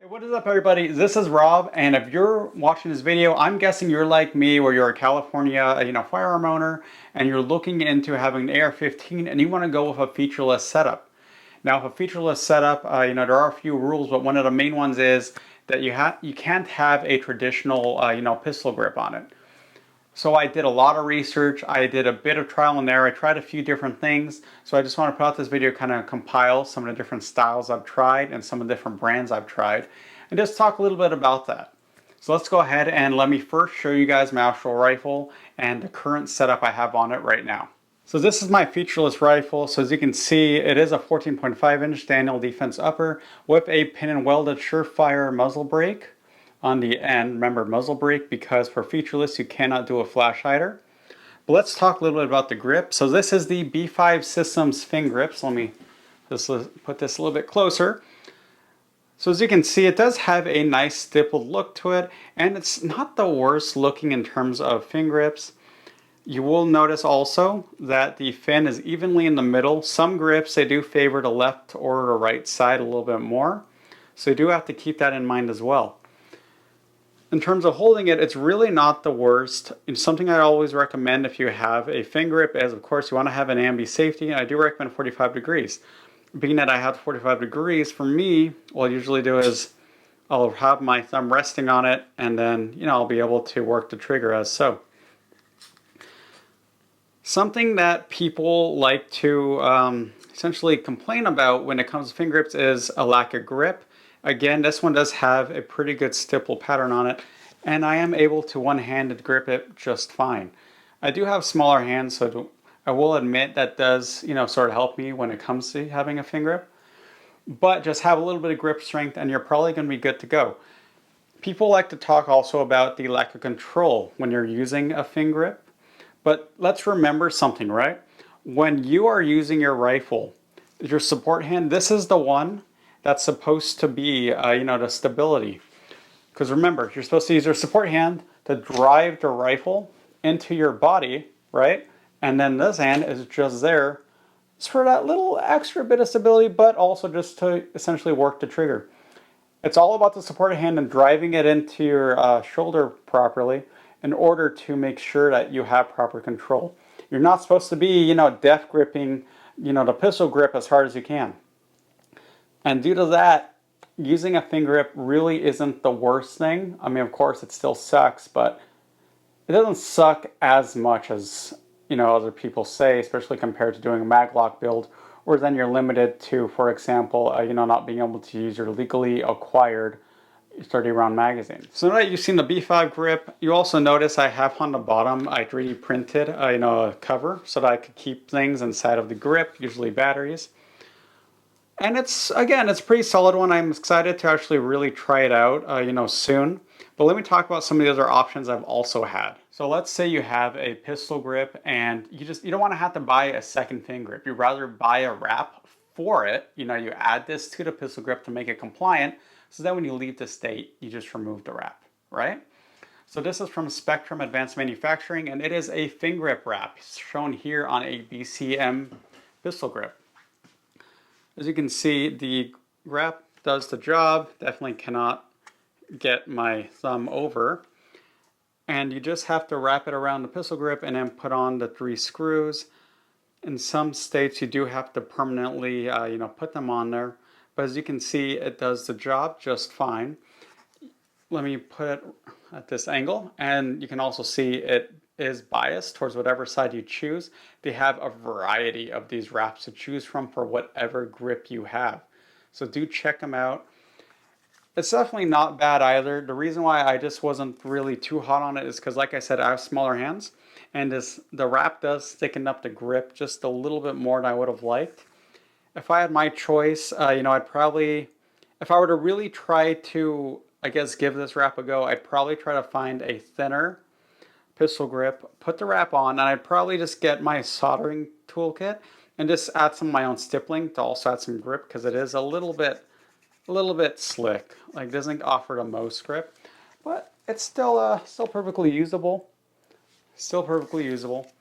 Hey, what is up, everybody? This is Rob, and if you're watching this video, I'm guessing you're like me, where you're a California, firearm owner, and you're looking into having an AR-15, and you want to go with a featureless setup. Now, with a featureless setup, there are a few rules, but one of the main ones is that you can't have a traditional, pistol grip on it. So I did a lot of research. I did a bit of trial and error. I tried a few different things. So I just want to put out this video, kind of compile some of the different styles I've tried and some of the different brands I've tried, and just talk a little bit about that. So let's go ahead and let me first show you guys my actual rifle and the current setup I have on it right now. So this is my featureless rifle. So as you can see, it is a 14.5-inch Daniel Defense upper with a pin and welded Surefire muzzle brake on the end. Remember, muzzle brake, because for featureless you cannot do a flash hider. But let's talk a little bit about the grip. So this is the B5 Systems Fin grip. So let me just put this a little bit closer. So as you can see, it does have a nice stippled look to it, and it's not the worst looking in terms of fin grips. You will notice also that the fin is evenly in the middle. Some grips, they do favor the left or the right side a little bit more. So you do have to keep that in mind as well. In terms of holding it, it's really not the worst. And something I always recommend if you have a fin grip is, of course, you want to have an ambi safety, and I do recommend 45 degrees. Being that I have 45 degrees, for me, what I usually do is I'll have my thumb resting on it, and then, I'll be able to work the trigger as so. Something that people like to essentially complain about when it comes to fin grips is a lack of grip. Again, this one does have a pretty good stipple pattern on it, and I am able to one-handed grip it just fine. I do have smaller hands, so I will admit that does, sort of help me when it comes to having a fin grip. But just have a little bit of grip strength and you're probably going to be good to go. People like to talk also about the lack of control when you're using a fin grip. But let's remember something, right? When you are using your rifle, your support hand, this is the one that's supposed to be, the stability. Because remember, you're supposed to use your support hand to drive the rifle into your body, right? And then this hand is just there for that little extra bit of stability, but also just to essentially work the trigger. It's all about the support hand and driving it into your shoulder properly in order to make sure that you have proper control. You're not supposed to be, death gripping, the pistol grip as hard as you can. And due to that, using a fin grip really isn't the worst thing. I mean, of course, it still sucks, but it doesn't suck as much as, other people say, especially compared to doing a maglock build, or then you're limited to, for example, not being able to use your legally acquired 30-round magazine. So now that you've seen the B5 grip, you also notice I have on the bottom, I 3D printed, a cover so that I could keep things inside of the grip, usually batteries. And it's a pretty solid one. I'm excited to actually really try it out, soon. But let me talk about some of the other options I've also had. So let's say you have a pistol grip and you don't want to have to buy a second fin grip. You'd rather buy a wrap for it. You add this to the pistol grip to make it compliant. So then when you leave the state, you just remove the wrap, right? So this is from Spectrum Advanced Manufacturing, and it is a fin grip wrap shown here on a BCM pistol grip. As you can see, the wrap does the job. Definitely cannot get my thumb over. And you just have to wrap it around the pistol grip and then put on the 3 screws. In some states, you do have to permanently, put them on there. But as you can see, it does the job just fine. Let me put it at this angle, and you can also see it is biased towards whatever side you choose. They have a variety of these wraps to choose from for whatever grip you have. So do check them out. It's definitely not bad either. The reason why I just wasn't really too hot on it is because, like I said, I have smaller hands, and the wrap does thicken up the grip just a little bit more than I would have liked. If I had my choice, I'd probably, if I were to really try to, give this wrap a go, I'd probably try to find a thinner pistol grip, put the wrap on, and I'd probably just get my soldering toolkit and just add some of my own stippling to also add some grip, because it is a little bit slick. Like, doesn't offer the most grip, but it's still perfectly usable. Still perfectly usable.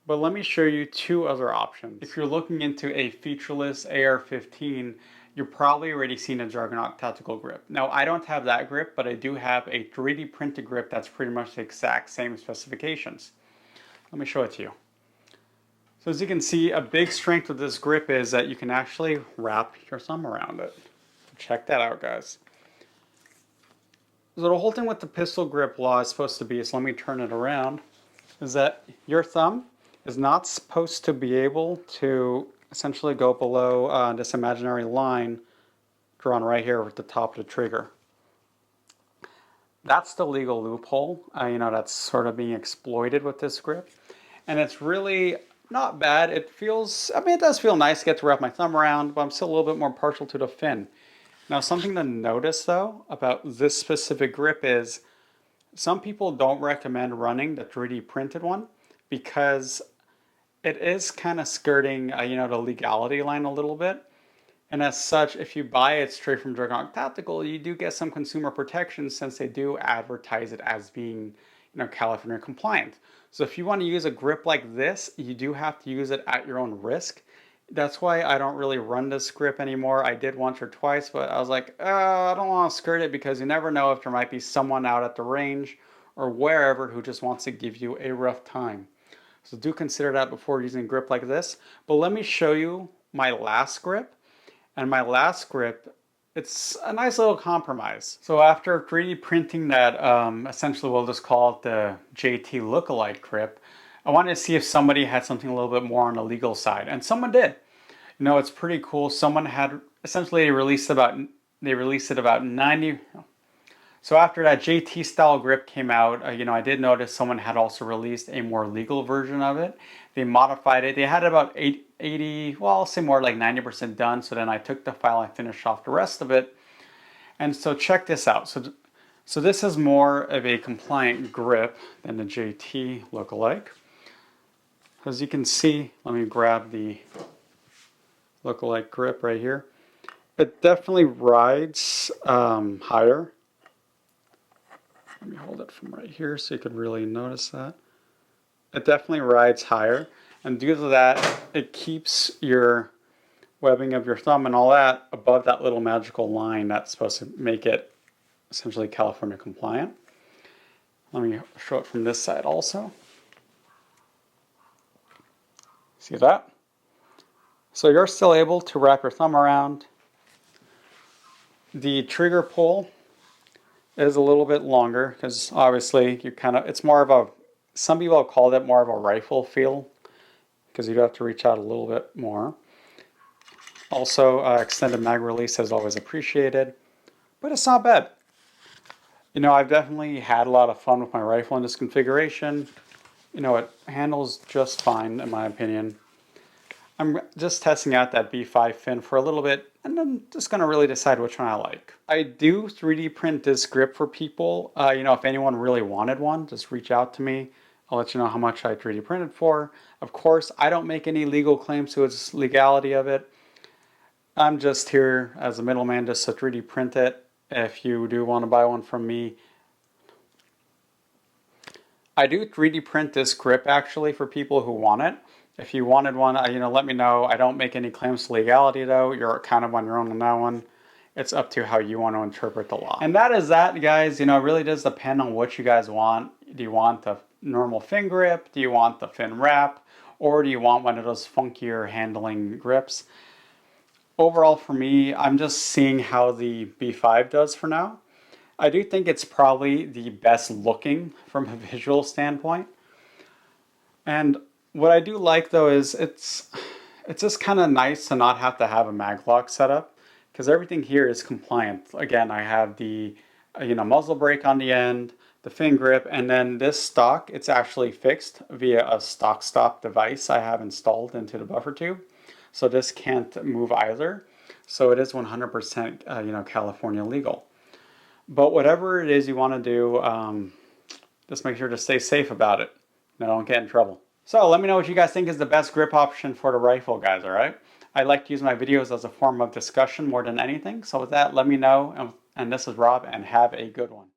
But let me show you 2 other options. If you're looking into a featureless AR-15, you've probably already seen a Juggernaut Tactical grip. Now, I don't have that grip, but I do have a 3D printed grip that's pretty much the exact same specifications. Let me show it to you. So as you can see, a big strength of this grip is that you can actually wrap your thumb around it. Check that out, guys. So the whole thing with the pistol grip law is supposed to be, so let me turn it around, is that your thumb is not supposed to be able to essentially go below this imaginary line drawn right here at the top of the trigger. That's the legal loophole, that's sort of being exploited with this grip. And it's really not bad. It feels, it does feel nice to get to wrap my thumb around, but I'm still a little bit more partial to the fin. Now, something to notice though about this specific grip is some people don't recommend running the 3D printed one because it is kind of skirting, the legality line a little bit. And as such, if you buy it straight from Juggernaut Tactical, you do get some consumer protection since they do advertise it as being, California compliant. So if you want to use a grip like this, you do have to use it at your own risk. That's why I don't really run this grip anymore. I did once or twice, but I was like, I don't want to skirt it because you never know if there might be someone out at the range or wherever who just wants to give you a rough time. So do consider that before using a grip like this. But let me show you my last grip. And my last grip, it's a nice little compromise. So after 3D printing that, essentially we'll just call it the JT lookalike grip, I wanted to see if somebody had something a little bit more on the legal side. And someone did. It's pretty cool. Someone had, essentially they released it about 90. So after that JT style grip came out, I did notice someone had also released a more legal version of it. They modified it. They had about 80, well, I'll say more like 90% done. So then I took the file and finished off the rest of it. And so check this out. So this is more of a compliant grip than the JT lookalike. As you can see, let me grab the lookalike grip right here. It definitely rides higher. Let me hold it from right here so you could really notice that. It definitely rides higher, and due to that, it keeps your webbing of your thumb and all that above that little magical line that's supposed to make it essentially California compliant. Let me show it from this side also. See that? So you're still able to wrap your thumb around. The trigger pull is a little bit longer because obviously it's more of a, some people call it more of a rifle feel because you do have to reach out a little bit more. Also, extended mag release is always appreciated, but it's not bad. I've definitely had a lot of fun with my rifle in this configuration. It handles just fine in my opinion. I'm just testing out that B5 fin for a little bit, and I'm just going to really decide which one I like. I do 3D print this grip for people. If anyone really wanted one, just reach out to me. I'll let you know how much I 3D printed for. Of course, I don't make any legal claims to its legality of it. I'm just here as a middleman just to 3D print it. If you do want to buy one from me, I do 3D print this grip actually for people who want it. If you wanted one, let me know. I don't make any claims to legality though. You're kind of on your own on that one. It's up to how you want to interpret the law. And that is that, guys. It really does depend on what you guys want. Do you want the normal fin grip? Do you want the fin wrap? Or do you want one of those funkier handling grips? Overall for me, I'm just seeing how the B5 does for now. I do think it's probably the best looking from a visual standpoint. And what I do like though is it's just kind of nice to not have to have a mag lock set up because everything here is compliant. Again, I have the muzzle brake on the end, the fin grip, and then this stock, it's actually fixed via a stock stop device I have installed into the buffer tube. So this can't move either. So it is 100% California legal. But whatever it is you want to do, just make sure to stay safe about it. Don't get in trouble. So let me know what you guys think is the best grip option for the rifle, guys, alright? I like to use my videos as a form of discussion more than anything. So with that, let me know. And this is Rob, and have a good one.